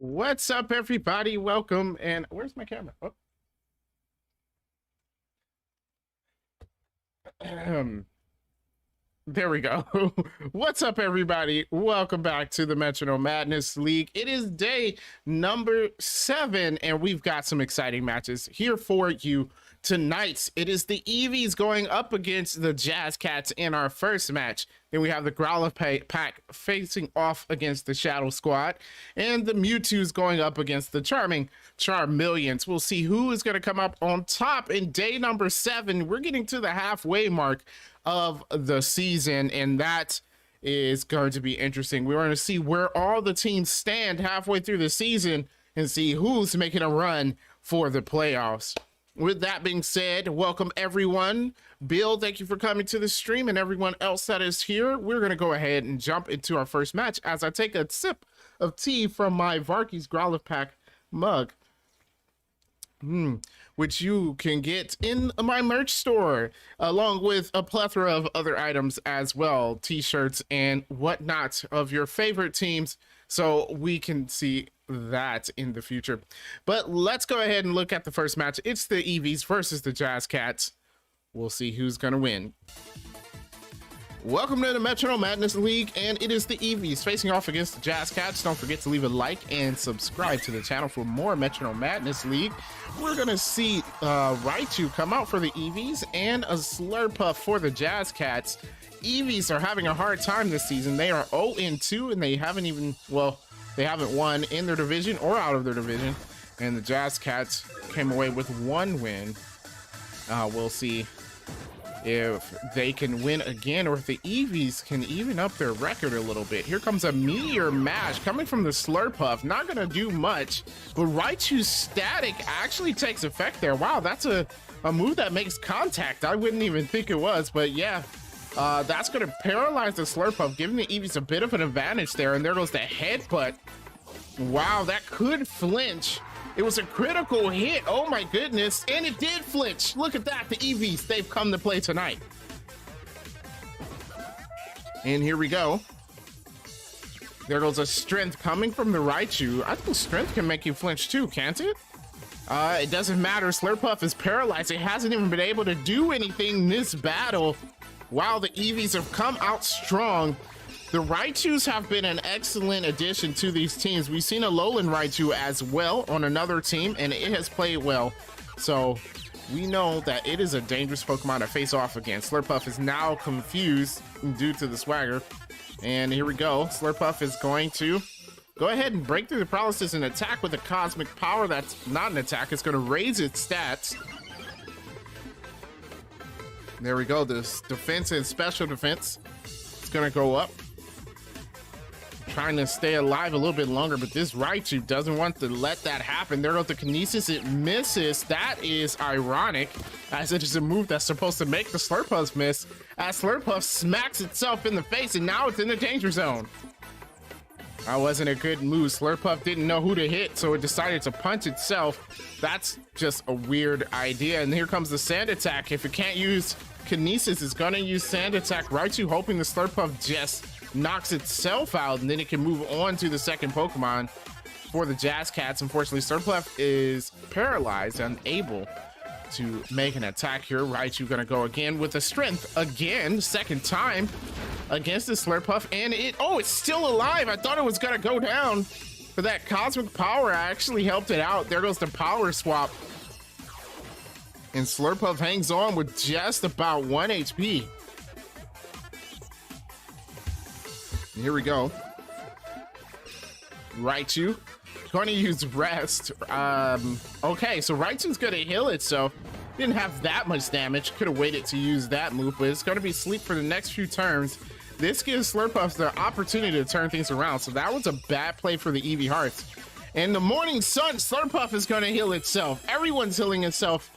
What's up, everybody? Welcome. And where's my camera? Oh. There we go. What's up, everybody? Welcome back to the Metronome Madness League. It is day number 7, and we've got some exciting matches here for you tonight. It is the Eevees going up against the Catz in our first match. Then we have the Growlithe pack facing off against the Shadow Squad, and the Mewtwo's going up against the Charmeleons. We'll see who is going to come up on top in day number 7. We're getting to the halfway mark of the season, and that is going to be interesting. We're going to see where all the teams stand halfway through the season and see who's making a run for the playoffs. With that being said, welcome everyone. Bill, thank you for coming to the stream, and everyone else that is here. We're going to go ahead and jump into our first match as I take a sip of tea from my Varky's Growlithe pack mug, which you can get in my merch store, along with a plethora of other items as well, t-shirts and whatnot of your favorite teams, so we can see that in the future. But let's go ahead and look at the first match. It's the Eevees versus the Catz. We'll see who's gonna win. Welcome to the Metronome Madness League, and it is the Eevees facing off against the Catz. Don't forget to leave a like and subscribe to the channel for more Metronome Madness League. We're gonna see Raichu come out for the Eevees and a Slurpuff for the Catz. Eevees are having a hard time this season. They are 0-2, and they haven't even, well, they haven't won in their division or out of their division. And the Catz came away with 1 win. We'll see if they can win again, or if the Eevees can even up their record a little bit. Here comes a Meteor Mash coming from the Slurpuff. Not gonna do much, but Raichu's Static actually takes effect there. Wow, that's a move that makes contact. I wouldn't even think it was, but yeah. That's gonna paralyze the Slurpuff, giving the Eevees a bit of an advantage there. And there goes the headbutt. Wow, that could flinch. It was a critical hit. Oh my goodness. And it did flinch. Look at that. The Eevees, they've come to play tonight. And here we go. There goes a strength coming from the Raichu. I think strength can make you flinch too, can't it? It doesn't matter. Slurpuff is paralyzed. It hasn't even been able to do anything in this battle. Wow, the Eevees have come out strong. The Raichus have been an excellent addition to these teams. We've seen a Lowland Raichu as well on another team, and it has played well. So we know that it is a dangerous Pokemon to face off against. Slurpuff is now confused due to the swagger. And here we go. Slurpuff is going to go ahead and break through the paralysis and attack with a Cosmic Power. That's not an attack. It's going to raise its stats. There we go. This defense and special defense is going to go up. Trying to stay alive a little bit longer, but this Raichu doesn't want to let that happen. There goes the Kinesis. It misses. That is ironic, as it is a move that's supposed to make the Slurpuffs miss, as Slurpuff smacks itself in the face, and now it's in the danger zone. That wasn't a good move. Slurpuff didn't know who to hit, so it decided to punch itself. That's just a weird idea. And here comes the Sand Attack. If it can't use Kinesis, it's gonna use Sand Attack. Raichu hoping the Slurpuff just knocks itself out, and then it can move on to the second Pokemon for the Catz. Unfortunately, Slurpuff is paralyzed, unable to make an attack here. Raichu gonna go again with a strength again, second time against the Slurpuff, and it's still alive. I thought it was gonna go down for that Cosmic Power. Actually helped it out. There goes the Power Swap, and Slurpuff hangs on with just about 1 HP. And here we go. Raichu going to use Rest. Okay, so Raichu's going to heal itself. Didn't have that much damage. Could have waited to use that move, but it's going to be Sleep for the next few turns. This gives Slurpuff the opportunity to turn things around. So that was a bad play for the Eevee Hearts. And the Morning Sun, Slurpuff is going to heal itself. Everyone's healing itself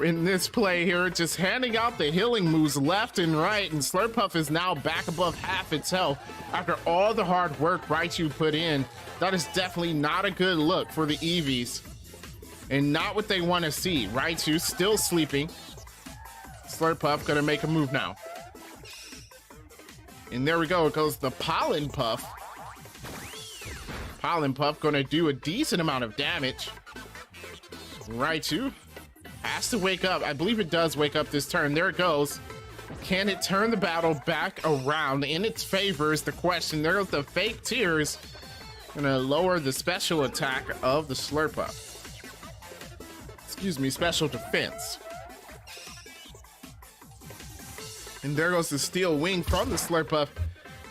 in this play here, just handing out the healing moves left and right, and Slurpuff is now back above half its health after all the hard work Raichu put in. That is definitely not a good look for the Eevees, and not what they want to see. Raichu still sleeping. Slurpuff gonna make a move now. And there we go, it goes the Pollen Puff. Pollen Puff gonna do a decent amount of damage. Raichu has to wake up. I believe it does wake up this turn. There it goes. Can it turn the battle back around in its favor is the question. There goes the fake tears. Gonna lower the special attack of the Slurpuff. Excuse me, special defense. And there goes the steel wing from the Slurpuff.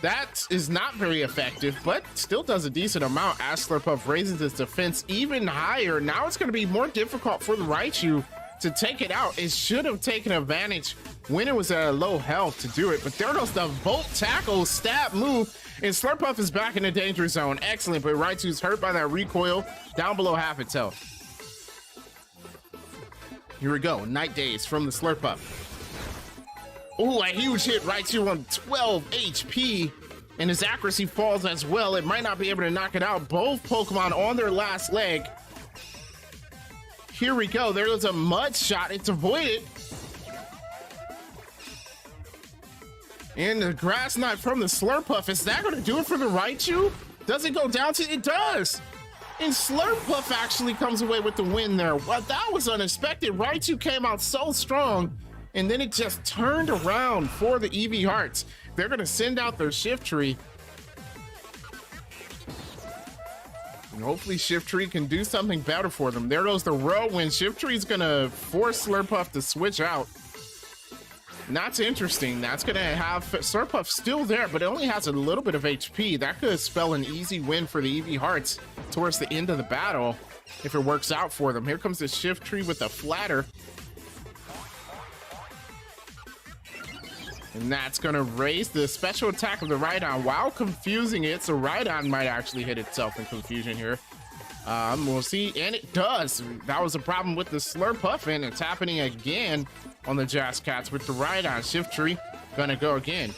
That is not very effective, but still does a decent amount as Slurpuff raises its defense even higher. Now it's gonna be more difficult for the Raichu to take it out. It should have taken advantage when it was at a low health to do it, but there goes the Volt Tackle stab move, and Slurpuff is back in the danger zone. Excellent, but Raichu's hurt by that recoil, down below half its health. Here we go, Night Daze from the Slurpuff. Oh, a huge hit. Raichu on 12 HP, and his accuracy falls as well. It might not be able to knock it out. Both Pokemon on their last leg. Here we go. There goes a Mud Shot. It's avoided. And the Grass Knot from the Slurpuff. Is that going to do it for the Raichu? Does it go down to? It does. And Slurpuff actually comes away with the win there. Well, that was unexpected. Raichu came out so strong, and then it just turned around for the Eevee Hearts. They're going to send out their Shiftry. And hopefully Shiftry can do something better for them. There goes the Whirlwind. Shiftry's going to force Slurpuff to switch out. And that's interesting. That's going to have Slurpuff still there, but it only has a little bit of HP. That could spell an easy win for the Eevee Hearts towards the end of the battle if it works out for them. Here comes the Shiftry with a Flatter. And that's going to raise the special attack of the Rhydon while confusing it. So Rhydon might actually hit itself in confusion here. We'll see. And it does. That was a problem with the Slurpuff, and it's happening again on the Jazz Cats with the Rhydon. Shiftry going to go again.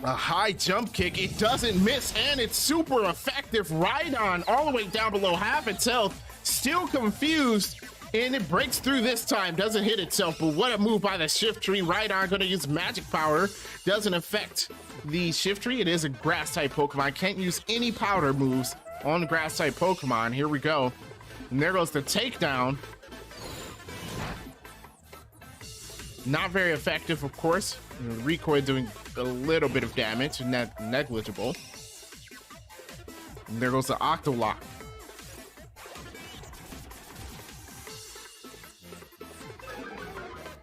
A high jump kick. It doesn't miss, and it's super effective. Rhydon all the way down below half its health. Still confused. And it breaks through this time, doesn't hit itself, but what a move by the Shiftry. Rhydon gonna use Magic Power, doesn't affect the Shiftry. It is a Grass-type Pokemon, can't use any powder moves on Grass-type Pokemon. Here we go. And there goes the takedown. Not very effective, of course. The recoil doing a little bit of damage, negligible. And there goes the Octolock.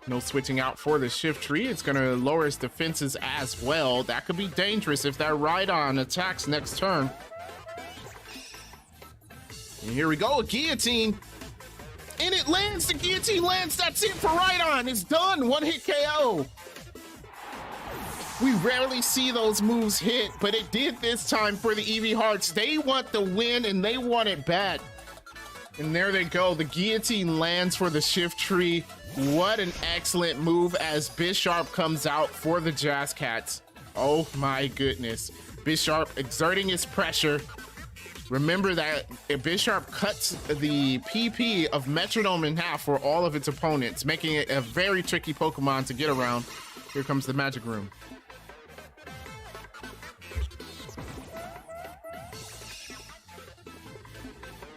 No switching out for the Shiftry. It's going to lower its defenses as well. That could be dangerous if that Rhydon attacks next turn. And here we go, a Guillotine. And it lands, the Guillotine lands. That's it for Rhydon. It's done, one hit KO. We rarely see those moves hit, but it did this time for the Eevee Hearts. They want the win, and they want it bad. And there they go, the Guillotine lands for the Shiftry. What an excellent move as Bisharp comes out for the Jazz Cats. Oh my goodness. Bisharp exerting his pressure. Remember that Bisharp cuts the PP of Metronome in half for all of its opponents, making it a very tricky Pokemon to get around. Here comes the Magic Room.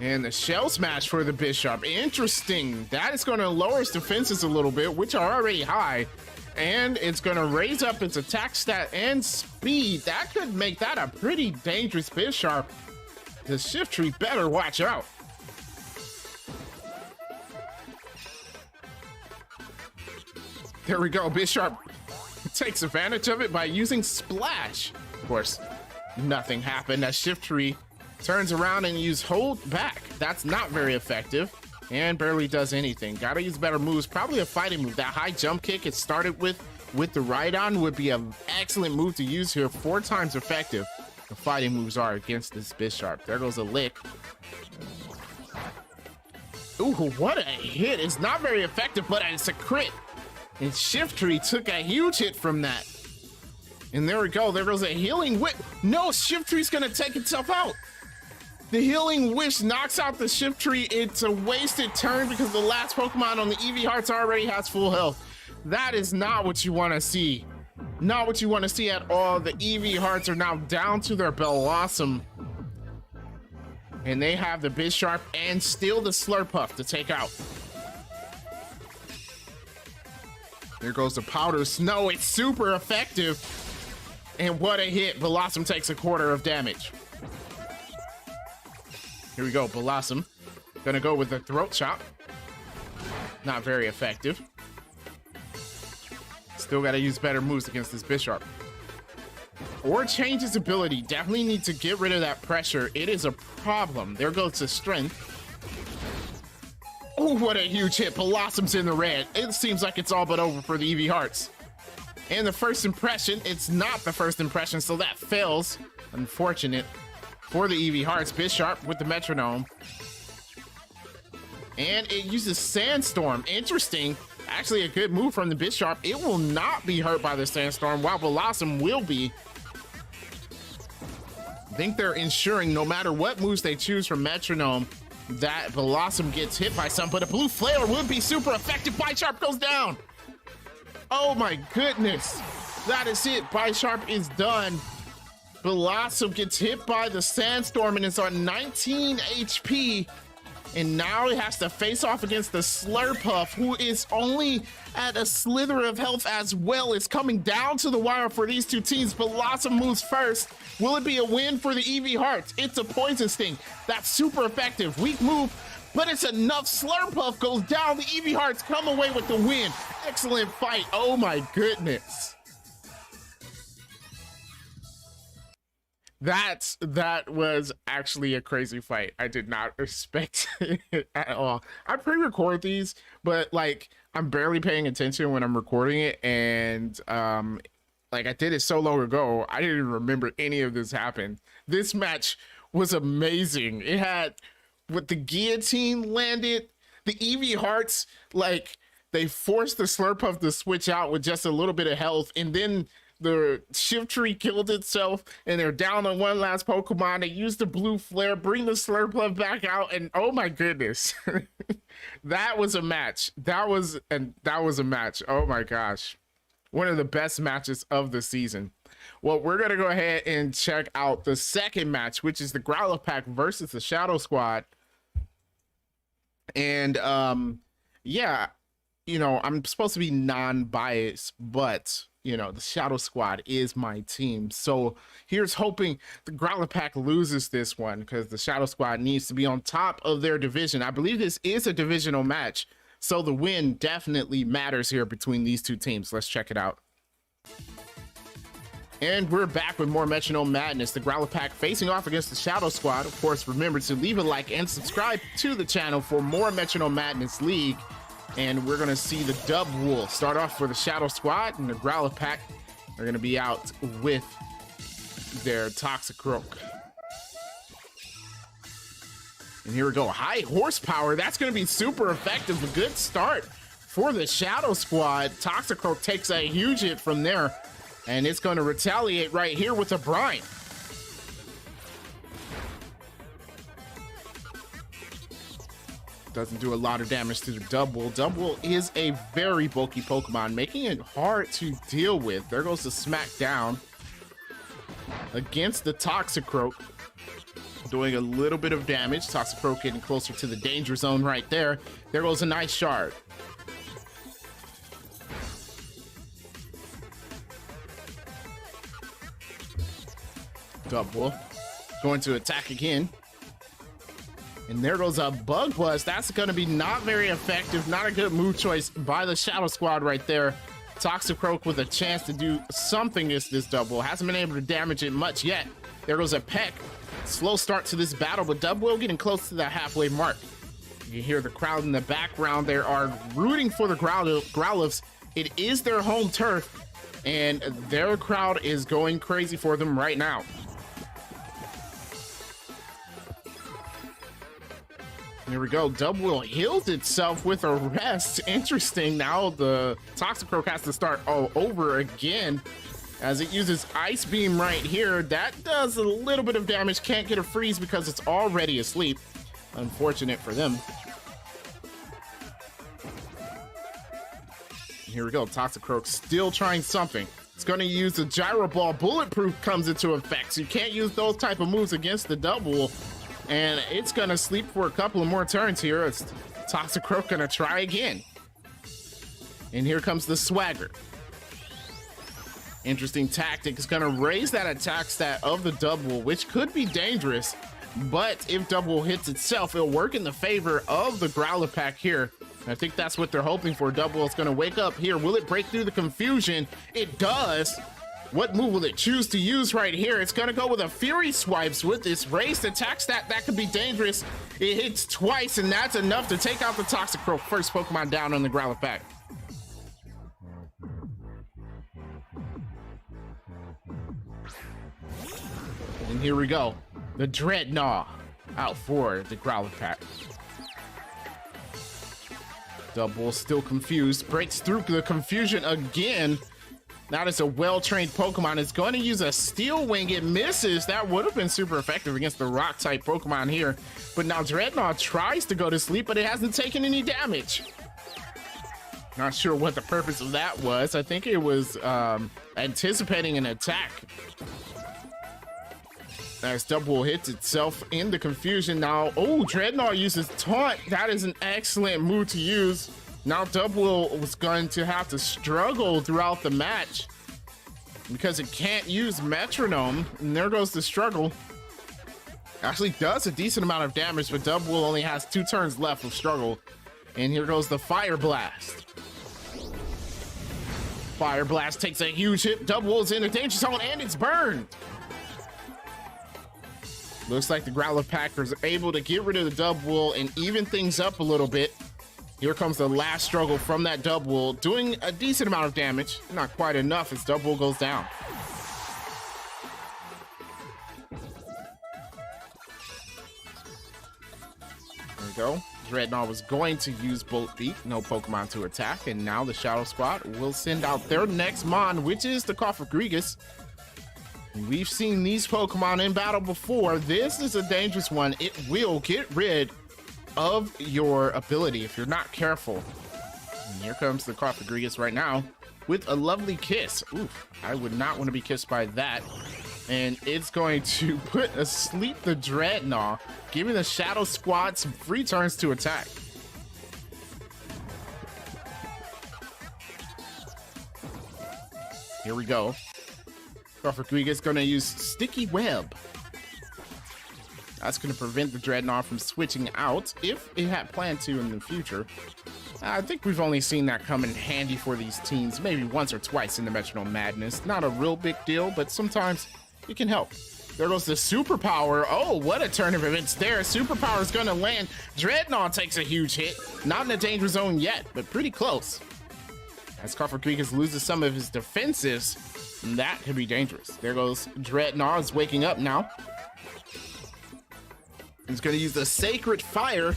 And the Shell Smash for the Bisharp. Interesting. That is going to lower its defenses a little bit, which are already high. And it's going to raise up its attack stat and speed. That could make that a pretty dangerous Bisharp. The Shiftry better watch out. There we go. Bisharp takes advantage of it by using Splash. Of course, nothing happened. That Shiftry turns around and use Hold Back. That's not very effective and barely does anything. Gotta use better moves. Probably a fighting move. That high jump kick it started with the Rhydon would be an excellent move to use here. 4 times effective the fighting moves are against this Bisharp. There goes a Lick. Ooh, what a hit. It's not very effective, but it's a crit. And Shiftry took a huge hit from that. And there we go. There goes a Healing Whip. No, Shiftry's gonna take itself out. The Healing Wish knocks out the Shiftry. It's a wasted turn because the last Pokemon on the Eevee Hearts already has full health. That is not what you want to see. Not what you want to see at all. The Eevee hearts are now down to their Blossom. And they have the Bisharp and still the Slurpuff to take out. There goes the Powder Snow. It's super effective. And what a hit. Blossom takes a quarter of damage. Here we go. Blossom. Gonna go with the Throat Chop. Not very effective. Still gotta use better moves against this Bisharp. Or change his ability. Definitely need to get rid of that pressure. It is a problem. There goes the Strength. Oh, what a huge hit. Blossom's in the red. It seems like it's all but over for the Eevee Hearts. And the first impression, it's not the first impression, so that fails. Unfortunate for the Eevee Hearts. Bisharp with the Metronome. And it uses Sandstorm. Interesting. Actually a good move from the Bisharp. It will not be hurt by the Sandstorm, while Blossom will be. I think they're ensuring no matter what moves they choose from Metronome, that Blossom gets hit by some, but a Blue Flare would be super effective. Bisharp goes down. Oh my goodness. That is it. Bisharp is done. Blossom gets hit by the Sandstorm and is on 19 HP. And now he has to face off against the Slurpuff, who is only at a slither of health as well. It's coming down to the wire for these two teams. Blossom moves first. Will it be a win for the Eevee Hearts? It's a Poison Sting. That's super effective. Weak move, but it's enough. Slurpuff goes down. The Eevee Hearts come away with the win. Excellent fight. Oh my goodness. That was actually a crazy fight. I did not expect it at all. I pre-record these, but like I'm barely paying attention when I'm recording it, and like I did it so long ago, I didn't even remember any of this happened. This match was amazing. It had with the guillotine landed, the Eevee Hearts, like they forced the Slurpuff to switch out with just a little bit of health, and then the Shift Tree killed itself, and they're down on one last Pokemon. They use the Blue Flare, bring the Slurpuff back out, and oh my goodness. That was a match. That was a match. Oh my gosh. One of the best matches of the season. Well, we're going to go ahead and check out the second match, which is the Growlithe Pack versus the Shadow Squad. And yeah, you know, I'm supposed to be non-biased, but you know, the Shadow Squad is my team. So here's hoping the Growlithe Pack loses this one, because the Shadow Squad needs to be on top of their division. I believe this is a divisional match, so the win definitely matters here between these two teams. Let's check it out. And we're back with more Metronome Madness. The Growlithe Pack facing off against the Shadow Squad. Of course, remember to leave a like and subscribe to the channel for more Metronome Madness League. And we're going to see the Dub Wool start off for the Shadow Squad, and the Growlithe Pack are going to be out with their Toxicroak. And here we go. High horsepower. That's going to be super effective. A good start for the Shadow Squad. Toxicroak takes a huge hit from there, and it's going to retaliate right here with a Brine. Doesn't do a lot of damage to the Dubwool. Dubwool is a very bulky Pokemon, making it hard to deal with. There goes the Smackdown against the Toxicroak, doing a little bit of damage. Toxicroak getting closer to the danger zone right there. There goes a nice shard. Dubwool going to attack again. And there goes a Bug Buzz. That's going to be not very effective. Not a good move choice by the Shadow Squad right there. Toxicroak with a chance to do something against this Dubwool. Hasn't been able to damage it much yet. There goes a Peck. Slow start to this battle, but Dubwool getting close to that halfway mark. You hear the crowd in the background. They are rooting for the Growlithes. It is their home turf, and their crowd is going crazy for them right now. Here we go. Dubwool heals itself with a rest. Interesting. Now the Toxicroak has to start all over again as it uses Ice Beam right here. That does a little bit of damage. Can't get a freeze because it's already asleep. Unfortunate for them. Here we go. Toxicroak still trying something. It's going to use the Gyro Ball. Bulletproof comes into effect, so you can't use those type of moves against the double. And it's going to sleep for a couple of more turns here. It's Toxicroak going to try again. And here comes the Swagger. Interesting tactic. It's going to raise that attack stat of the double, which could be dangerous. But if double hits itself, it'll work in the favor of the Growlithe pack here. I think that's what they're hoping for. Double is going to wake up here. Will it break through the confusion? It does. What move will it choose to use right here? It's going to go with a Fury Swipes with this raised attack stat. That could be dangerous. It hits twice, and that's enough to take out the Toxicroak. First Pokemon down on the Growlithe pack. And here we go. The Dreadnought out for the Growlithe pack. Double still confused. Breaks through the confusion again. That is a well-trained Pokemon. It's going to use a Steel Wing. It misses. That would have been super effective against the Rock-type Pokemon here. But now Dreadnought tries to go to sleep, but it hasn't taken any damage. Not sure what the purpose of that was. I think it was anticipating an attack. As double hits itself in the confusion now. Oh, Dreadnought uses Taunt. That is an excellent move to use. Now double was going to have to struggle throughout the match because it can't use Metronome. And there goes the struggle. Actually does a decent amount of damage, but double only has 2 turns left of struggle. And here goes the Fire Blast. Fire Blast takes a huge hit. Double is in the danger zone and it's burned. Looks like the Growlithe Packers are able to get rid of the double and even things up a little bit. Here comes the last struggle from that double, doing a decent amount of damage. Not quite enough as double goes down. There we go. Dreadnought was going to use Bolt Beat, no Pokemon to attack, and now the Shadow Squad will send out their next Mon, which is the Cofagrigus. We've seen these Pokemon in battle before. This is a dangerous one. It will get rid of your ability if you're not careful. And here comes the Cofagrigus right now with a lovely kiss. Oof, I would not want to be kissed by that. And it's going to put asleep the Dreadnought, giving the Shadow Squad some free turns to attack. Here we go. Cofagrigus going to use Sticky Web. That's going to prevent the Dreadnought from switching out if it had planned to in the future. I think we've only seen that come in handy for these teams maybe once or twice in the Metronome Madness. Not a real big deal, but sometimes it can help. There goes the Superpower. Oh, what a turn of events there. Superpower is going to land. Dreadnought takes a huge hit. Not in the danger zone yet, but pretty close. As Cofagrigus loses some of his defenses, that could be dangerous. There goes Dreadnought is waking up now. He's going to use the Sacred Fire.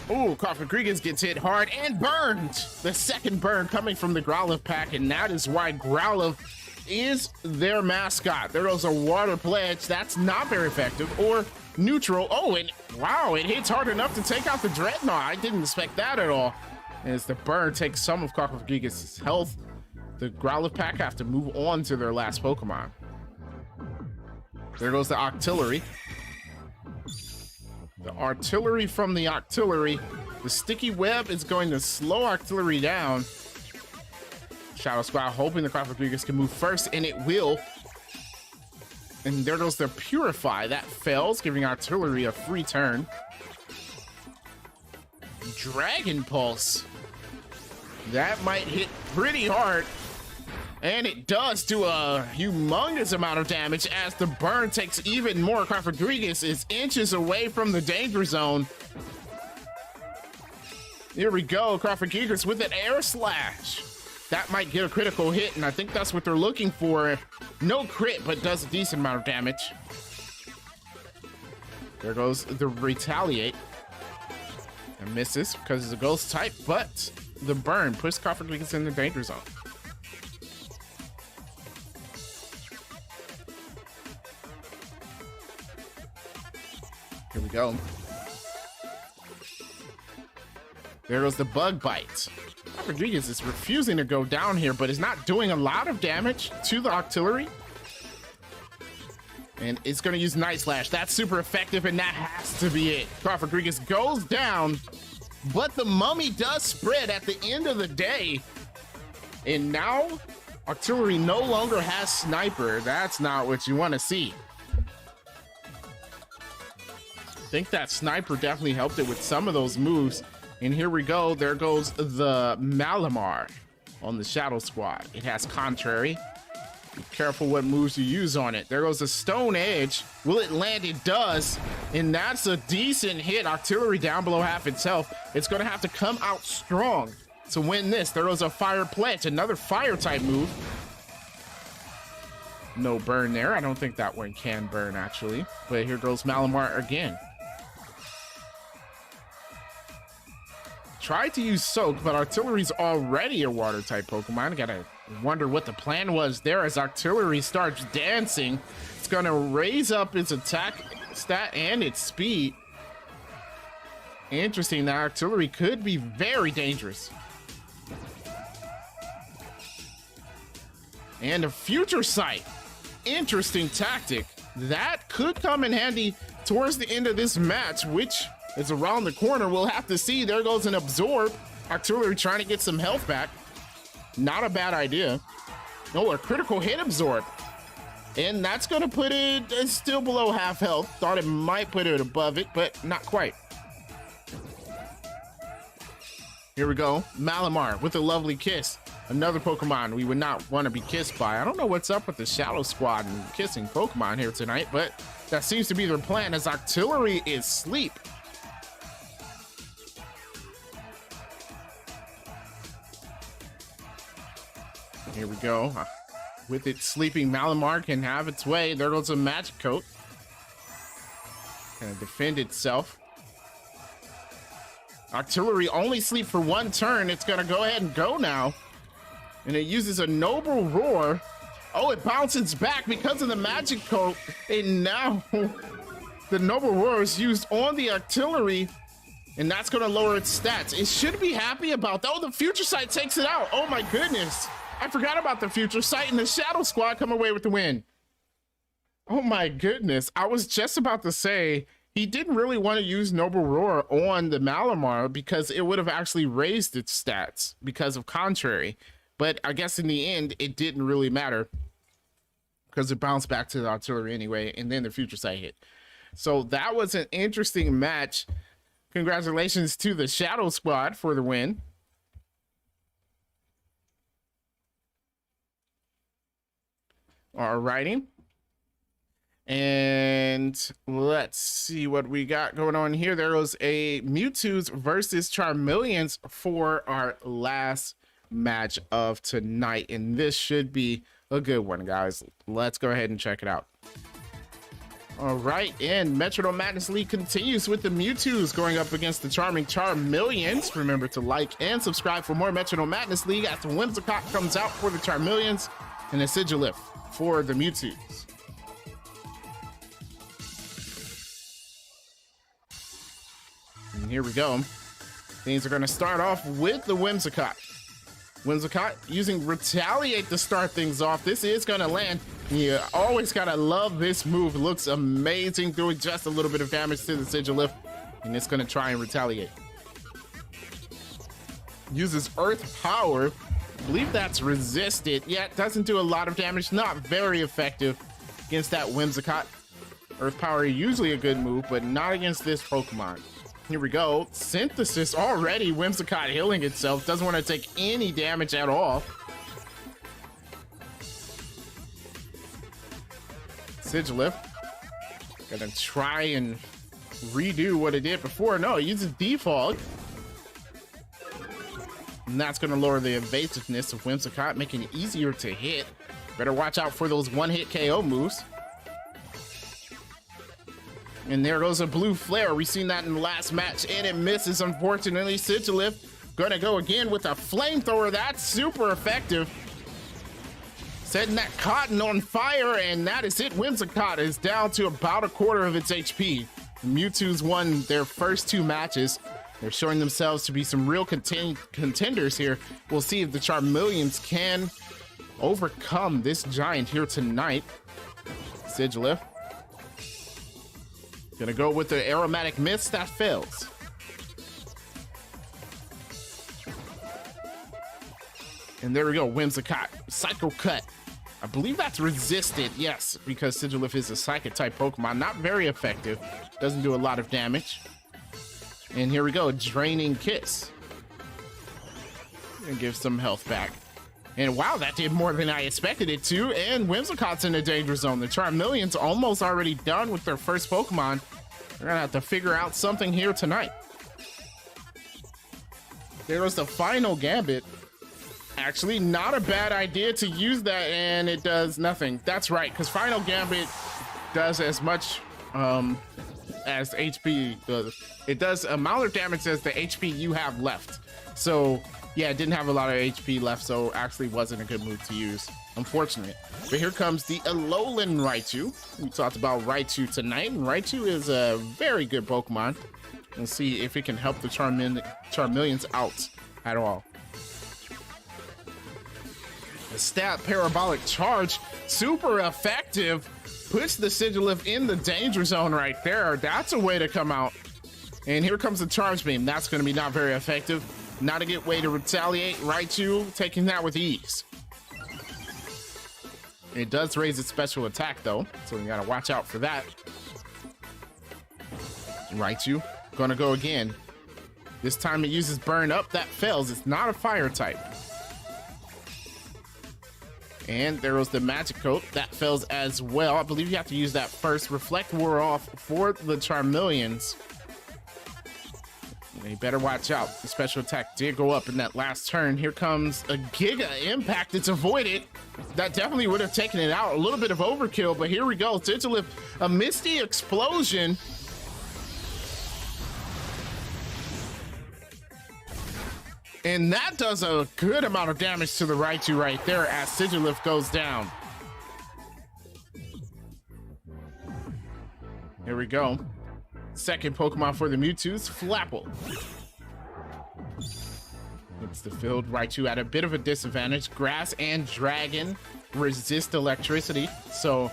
Oh, Cofagrigus gets hit hard and burned. The second burn coming from the Growlithe pack, and that is why Growlithe is their mascot. There goes a Water Pledge. That's not very effective. Or neutral. Oh, and wow, it hits hard enough to take out the Dreadnought. I didn't expect that at all. As the burn takes some of Cofagrigus' health, the Growlithe pack have to move on to their last Pokemon. There goes the Octillery. The artillery from the Octillery. The Sticky Web is going to slow Octillery down. Shadow Squad hoping the Cofagrigus can move first, and it will. And there goes the Purify. That fails, giving Artillery a free turn. Dragon Pulse. That might hit pretty hard. And it does do a humongous amount of damage as the burn takes even more. Cofagrigus is inches away from the danger zone. Here we go. Cofagrigus with an Air Slash. That might get a critical hit, and I think that's what they're looking for. No crit, but does a decent amount of damage. There goes the Retaliate. And misses because it's a ghost type, but the burn puts Cofagrigus in the danger zone. Here we go. There goes the bug bite. Rodriguez is refusing to go down here, but is not doing a lot of damage to the artillery. And it's going to use Night Slash. That's super effective, and that has to be it. Rodriguez goes down, but the mummy does spread at the end of the day. And now, artillery no longer has sniper. That's not what you want to see. I think that sniper definitely helped it with some of those moves. And here we go. There goes the Malamar on the Shadow Squad. It has Contrary. Be careful what moves you use on it. There goes the Stone Edge. Will it land? It does. And that's a decent hit. Artillery down below half its health. It's going to have to come out strong to win this. There goes a Fire Pledge. Another fire type move. No burn there. I don't think that one can burn, actually. But here goes Malamar again. Tried to use Soak, but Artillery's already a water type Pokemon. Gotta wonder what the plan was there as Artillery starts dancing. It's gonna raise up its attack stat and its speed. Interesting, that Artillery could be very dangerous. And a Future Sight. Interesting tactic. That could come in handy towards the end of this match, which is around the corner. We'll have to see. There goes an Absorb. Artillery trying to get some health back. Not a bad idea. No, a critical hit Absorb. And that's going to put it still below half health. Thought it might put it above it, but not quite. Here we go. Malamar with a lovely kiss. Another Pokemon we would not want to be kissed by. I don't know what's up with the Shadow Squad and kissing Pokemon here tonight, but that seems to be their plan as Artillery is sleep. Here we go. With it sleeping, Malamar can have its way. There goes a Magic Coat. Gonna defend itself. Artillery only sleep for one turn. It's gonna go ahead and go now. And it uses a Noble Roar. Oh, it bounces back because of the Magic Coat. And now the Noble Roar is used on the Artillery. And that's gonna lower its stats. It should be happy about that. Oh, the Future Sight takes it out. Oh my goodness. I forgot about the Future Sight, and the Shadow Squad come away with the win. Oh my goodness. I was just about to say, he didn't really want to use Noble Roar on the Malamar because it would have actually raised its stats because of Contrary. But I guess in the end, it didn't really matter because it bounced back to the Artillery anyway, and then the Future Sight hit. So that was an interesting match. Congratulations to the Shadow Squad for the win. Alrighty. And let's see what we got going on here. There was a Mewtwo's versus Charmeleons for our last match of tonight. And this should be a good one, guys. Let's go ahead and check it out. All right, and Metronome Madness League continues with the Mewtwo's going up against the charming Charmeleons. Remember to like and subscribe for more Metronome Madness League as the Whimsicott comes out for the Charmeleons and a Sigilyph for the Mewtwo's. And here we go. Things are going to start off with the Whimsicott. Whimsicott using Retaliate to start things off. This is going to land. You always got to love this move. It looks amazing, doing just a little bit of damage to the Sigilyph. And it's going to try and retaliate. Uses Earth Power. I believe that's resisted. Yeah, it doesn't do a lot of damage. Not very effective against that Whimsicott. Earth Power usually a good move, but not against this Pokemon. Here we go. Synthesis already. Whimsicott healing itself. Doesn't want to take any damage at all. Sigilyph. Gonna try and redo what it did before. No, it uses Defog. And that's going to lower the evasiveness of Whimsicott, making it easier to hit. Better watch out for those one-hit KO moves. And there goes a Blue Flare. We've seen that in the last match, and it misses, unfortunately. Sigilyph going to go again with a Flamethrower. That's super effective. Setting that cotton on fire, and that is it. Whimsicott is down to about a quarter of its HP. The Mewtwo's won their first two matches. They're showing themselves to be some real contenders here. We'll see if the Charmeleons can overcome this giant here tonight. Sigilyph gonna go with the aromatic mist. That fails. And there we go, Whimsicott, Psycho Cut. I believe that's resisted, yes, because Sigilyph is a Psychic type Pokemon. Not very effective, doesn't do a lot of damage. And here we go, Draining Kiss. And give some health back. And wow, that did more than I expected it to. And Whimsicott's in the danger zone. The Charmeleons almost already done with their first Pokemon. They're gonna have to figure out something here tonight. There was the final Gambit. Actually, not a bad idea to use that, and it does nothing. That's right, because Final Gambit does as much as HP does. It does amount of damage as the HP you have left. So yeah, it didn't have a lot of HP left, so actually wasn't a good move to use. Unfortunate. But here comes the Alolan Raichu. We talked about Raichu tonight, and Raichu is a very good Pokemon. We'll see if it can help the Charmeleons out at all. The stat Parabolic Charge, super effective. Puts the Sigilyph in the danger zone right there. That's a way to come out. And here comes the Charge Beam. That's going to be not very effective. Not a good way to retaliate. Raichu taking that with ease. It does raise its special attack though, so you gotta watch out for that. Raichu gonna go again. This time it uses Burn Up. That fails. It's not a fire type. And there was the Magic Coat. That fails as well. I believe you have to use that first. Reflect wore off for the Charmeleons. You better watch out. The special attack did go up in that last turn. Here comes a Giga Impact. It's avoided. That definitely would have taken it out. A little bit of overkill, but here we go. Sigilyph, a Misty Explosion. And that does a good amount of damage to the Raichu right there as Sigilyph goes down. Here we go. Second Pokemon for the Mewtwo's, Flapple. It's the field. Raichu at a bit of a disadvantage. Grass and Dragon resist electricity, so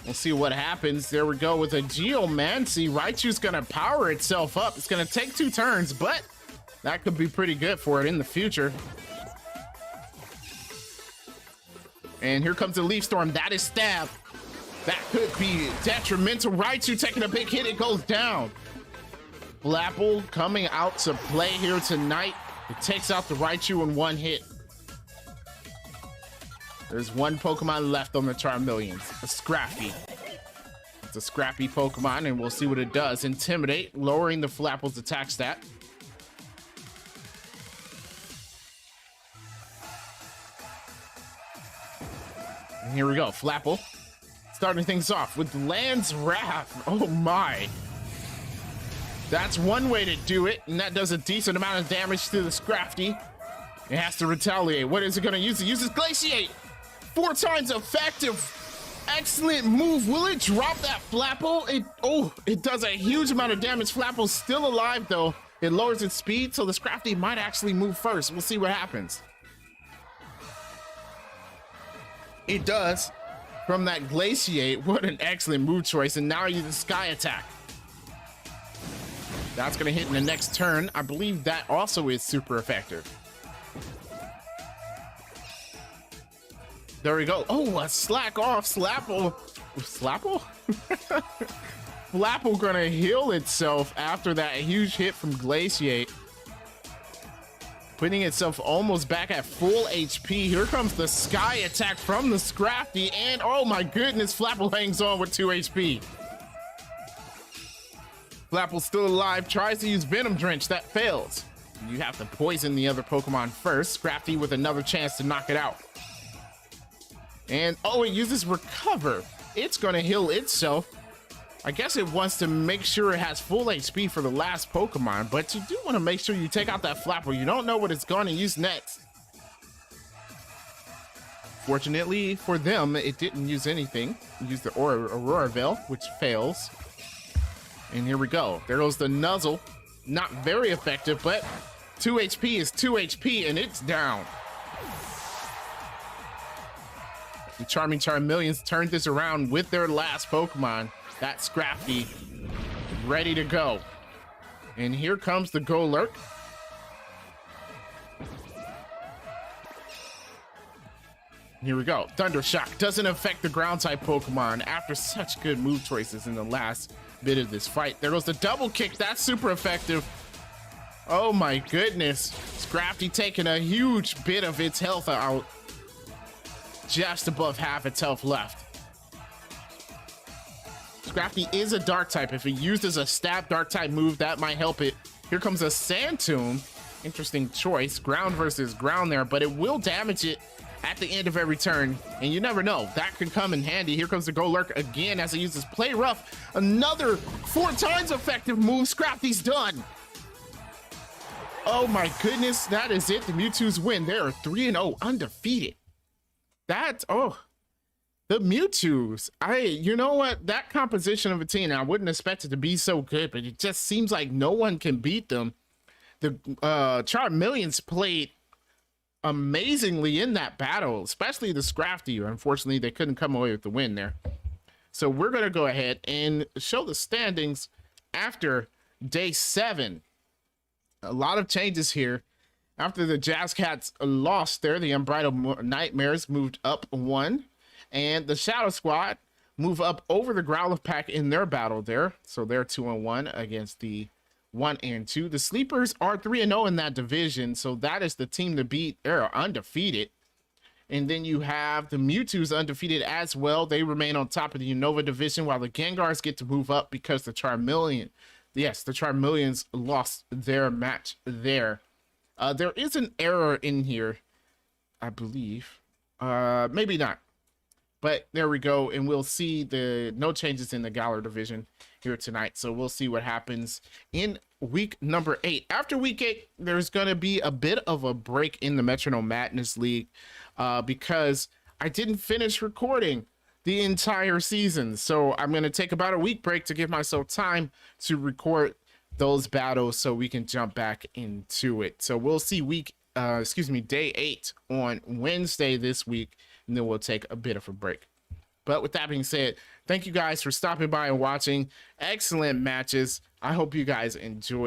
we'll see what happens. There we go with a Geomancy. Raichu's gonna power itself up. It's gonna take 2 turns, but that could be pretty good for it in the future. And here comes the Leaf Storm. That is Stab. That could be detrimental. Raichu taking a big hit. It goes down. Flapple coming out to play here tonight. It takes out the Raichu in 1 hit. There's 1 Pokemon left on the Charmeleons. A Scrappy. It's a Scrappy Pokemon, and we'll see what it does. Intimidate, lowering the Flapple's attack stat. And here we go, Flapple. Starting things off with Land's Wrath. Oh my. That's one way to do it, and that does a decent amount of damage to the Scrafty. It has to retaliate. What is it gonna use? It uses Glaciate. 4 times effective. Excellent move. Will it drop that Flapple? It does a huge amount of damage. Flapple's still alive though. It lowers its speed, so the Scrafty might actually move first. We'll see what happens. It does. From that Glaciate, what an excellent move choice. And now you use the Sky Attack. That's gonna hit in the next turn. I believe that also is super effective. There we go. Oh, a Slack Off Slapple. Slapple? Flapple gonna heal itself after that huge hit from Glaciate. Putting itself almost back at full HP. Here comes the Sky Attack from the Scrafty, and oh my goodness, Flapple hangs on with 2 HP. Flapple's still alive, tries to use Venom Drench, that fails. You have to poison the other Pokemon first. Scrafty with another chance to knock it out. And oh, it uses Recover. It's gonna heal itself. I guess it wants to make sure it has full HP for the last Pokemon, but you do want to make sure you take out that Flapple. You don't know what it's going to use next. Fortunately for them, it didn't use anything. It used the Aurora Veil, which fails. And here we go. There goes the Nuzzle. not very effective, but 2 HP is 2 HP, and it's down. The Charming Charmeleons turned this around with their last Pokemon. That's Scrafty, ready to go. And here comes the Golurk. Here we go. Thunder Shock doesn't affect the ground type Pokemon after such good move choices in the last bit of this fight. There goes the double kick. That's super effective. Oh my goodness. Scrafty taking a huge bit of its health out. Just above half its health left. Scrafty is a dark type. If it uses a stab dark type move, that might help it. Here comes a Sand Tomb. Interesting choice. Ground versus ground there, but it will damage it at the end of every turn, and you never know, that could come in handy. Here comes the Golurk again as it uses Play Rough. Another 4 times effective move. Scrafty's done. Oh my goodness, that is it. The Mewtwo's win. They are 3-0 undefeated. The Mewtwo's, you know what, that composition of a team, I wouldn't expect it to be so good, but it just seems like no one can beat them. The Charmeleons played amazingly in that battle, especially the Scrafty. Unfortunately, they couldn't come away with the win there. So we're going to go ahead and show the standings after day 7. A lot of changes here. After the Jazz Cats lost there, the Unbridled Nightmares moved up 1, and the Shadow Squad move up over the Growlithe pack in their battle there. So they're 2-1 against the 1 and 2. The Sleepers are 3-0 in that division, so that is the team to beat. They're undefeated. And then you have the Mewtwo's undefeated as well. They remain on top of the Unova division, while the Gengars get to move up because the Charmeleons lost their match there. There is an error in here, I believe. Maybe not. But there we go, and we'll see the no changes in the Galar division here tonight. So we'll see what happens in week number 8. After week 8, there's going to be a bit of a break in the Metronome Madness League because I didn't finish recording the entire season. So I'm going to take about a week break to give myself time to record those battles so we can jump back into it. So we'll see day 8 on Wednesday this week, and then we'll take a bit of a break. But with that being said, thank you guys for stopping by and watching. Excellent matches. I hope you guys enjoyed.